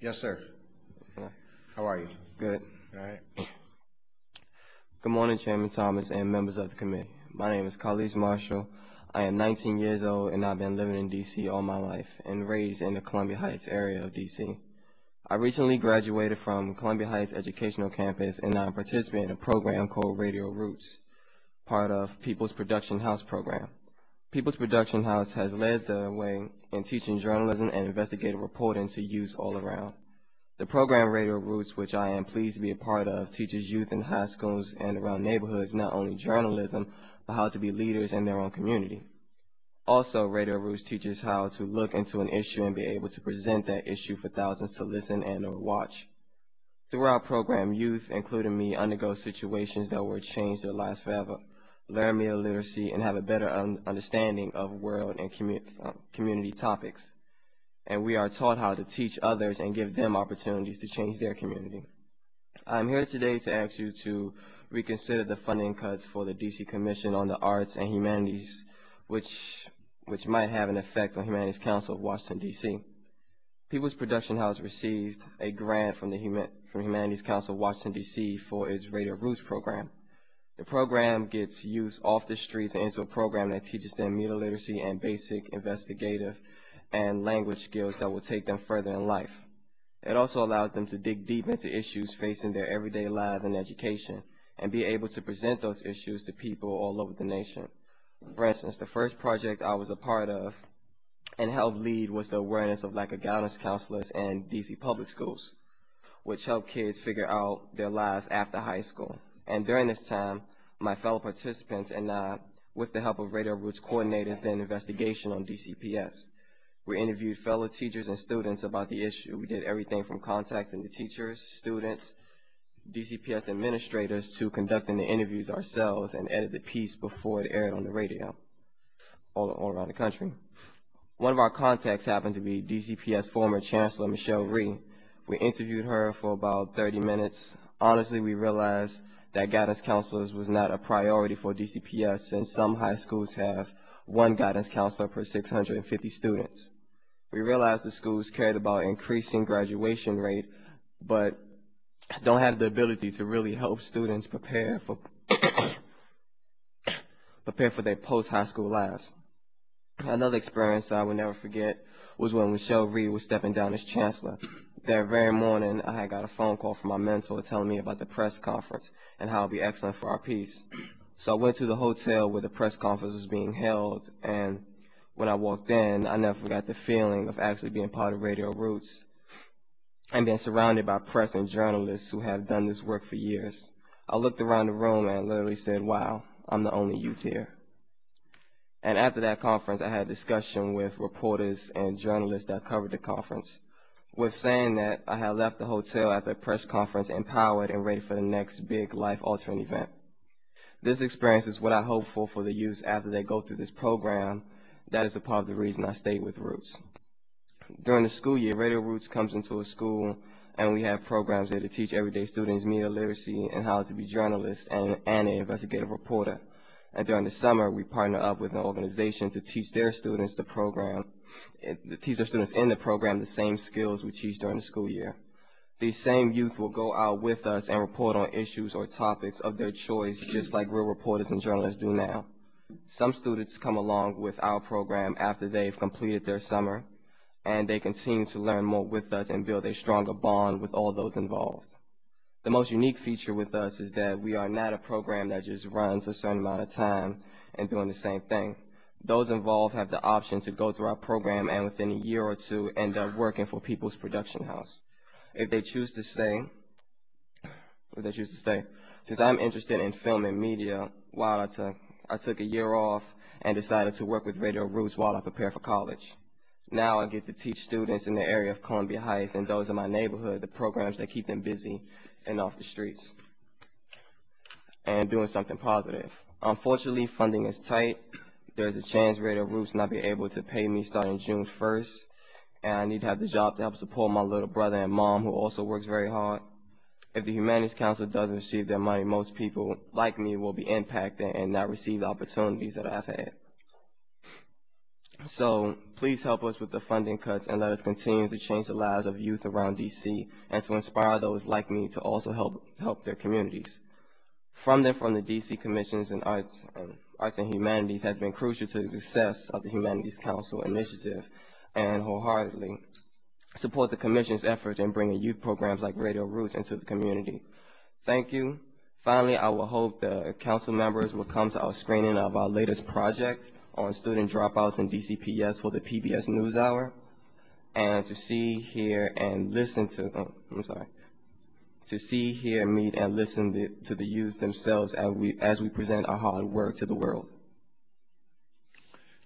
Yes, sir. Yeah. How are you? Good. All right. Good morning, Chairman Thomas and members of the committee. My name is Khalis Marshall. I am 19 years old and I've been living in D.C. all my life and raised in the Columbia Heights area of D.C. I recently graduated from Columbia Heights Educational Campus and I'm participating in a program called Radio Rootz, part of People's Production House program. People's Production House has led the way in teaching journalism and investigative reporting to youth all around. The program Radio Rootz, which I am pleased to be a part of, teaches youth in high schools and around neighborhoods not only journalism, but how to be leaders in their own community. Also, Radio Rootz teaches how to look into an issue and be able to present that issue for thousands to listen and or watch. Through our program, youth, including me, undergo situations that will change their lives forever, learn media literacy, and have a better understanding of world and community topics. And we are taught how to teach others and give them opportunities to change their community. I'm here today to ask you to reconsider the funding cuts for the D.C. Commission on the Arts and Humanities, which might have an effect on Humanities Council of Washington, D.C. People's Production House received a grant from Humanities Council of Washington, D.C. for its Radio Rootz program. The program gets youth off the streets and into a program that teaches them media literacy and basic investigative and language skills that will take them further in life. It also allows them to dig deep into issues facing their everyday lives and education and be able to present those issues to people all over the nation. For instance, the first project I was a part of and helped lead was the awareness of lack of guidance counselors in DC public schools, which help kids figure out their lives after high school. And during this time, my fellow participants and I, with the help of Radio Rootz coordinators, did an investigation on DCPS. We interviewed fellow teachers and students about the issue. We did everything from contacting the teachers, students, DCPS administrators to conducting the interviews ourselves and edited the piece before it aired on the radio all around the country. One of our contacts happened to be DCPS former Chancellor Michelle Rhee. We interviewed her for about 30 minutes. Honestly, we realized that guidance counselors was not a priority for DCPS since some high schools have one guidance counselor per 650 students. We realized the schools cared about increasing graduation rate, but don't have the ability to really help students prepare for their post-high school lives. Another experience I will never forget was when Michelle Rhee was stepping down as chancellor. That very morning, I had got a phone call from my mentor telling me about the press conference and how it would be excellent for our piece. So I went to the hotel where the press conference was being held, and when I walked in, I never forgot the feeling of actually being part of Radio Rootz and being surrounded by press and journalists who have done this work for years. I looked around the room and literally said, wow, I'm the only youth here. And after that conference, I had a discussion with reporters and journalists that covered the conference. With saying that, I had left the hotel after the press conference empowered and ready for the next big life-altering event. This experience is what I hope for the youth after they go through this program. That is a part of the reason I stayed with Rootz. During the school year, Radio Rootz comes into a school and we have programs there to teach everyday students media literacy and how to be journalists and an investigative reporter. And during the summer, we partner up with an organization to teach their students in the program the same skills we teach during the school year. These same youth will go out with us and report on issues or topics of their choice, just like real reporters and journalists do now. Some students come along with our program after they've completed their summer, and they continue to learn more with us and build a stronger bond with all those involved. The most unique feature with us is that we are not a program that just runs a certain amount of time and doing the same thing. Those involved have the option to go through our program and within a year or two end up working for People's Production House. If they choose to stay, since I'm interested in film and media, while I took a year off and decided to work with Radio Rootz while I prepare for college. Now I get to teach students in the area of Columbia Heights and those in my neighborhood the programs that keep them busy and off the streets and doing something positive. Unfortunately, funding is tight. There's a chance Radio Rootz not be able to pay me starting June 1st, and I need to have the job to help support my little brother and mom who also works very hard. If the Humanities Council doesn't receive their money, most people like me will be impacted and not receive the opportunities that I've had. So please help us with the funding cuts and let us continue to change the lives of youth around D.C. and to inspire those like me to also help their communities. Funding from the D.C. Commissions in Arts and Humanities has been crucial to the success of the Humanities Council initiative, and wholeheartedly support the Commission's effort in bringing youth programs like Radio Rootz into the community. Thank you. Finally, I will hope the council members will come to our screening of our latest project on student dropouts in DCPS for the PBS NewsHour, and to see, hear, and listen to, to see, hear, meet, and listen to the youth themselves as we present our hard work to the world.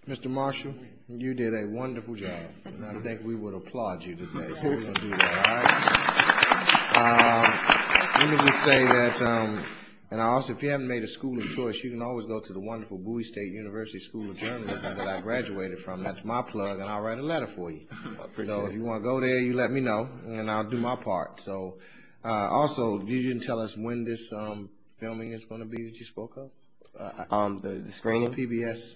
Mr. Marshall, you did a wonderful job, and I think we would applaud you today. So we're going to do that, all right? Let me just say that, and also, if you haven't made a school of choice, you can always go to the wonderful Bowie State University School of Journalism that I graduated from. That's my plug, and I'll write a letter for you. So if you want to go there, you let me know, and I'll do my part. So also, you didn't tell us when this filming is going to be that you spoke of? The screening? PBS.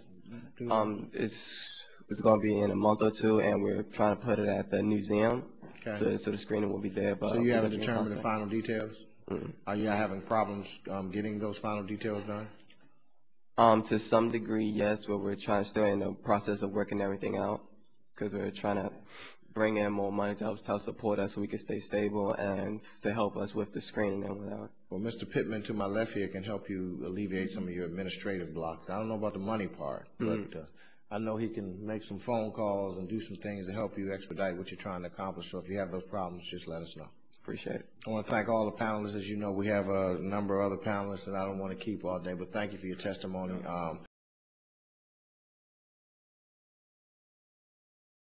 It's going to be in a month or two, and we're trying to put it at the museum. Okay. So the screening will be there. But so you haven't determined the final details? Mm-mm. Are you having problems getting those final details done? To some degree, yes, but we're still in the process of working everything out, because we're trying to bring in more money to help support us so we can stay stable and to help us with the screening and whatever. Well, Mr. Pittman to my left here can help you alleviate some of your administrative blocks. I don't know about the money part, but I know he can make some phone calls and do some things to help you expedite what you're trying to accomplish. So if you have those problems, just let us know. Appreciate it. I want to thank all the panelists. As you know, we have a number of other panelists that I don't want to keep all day, but thank you for your testimony.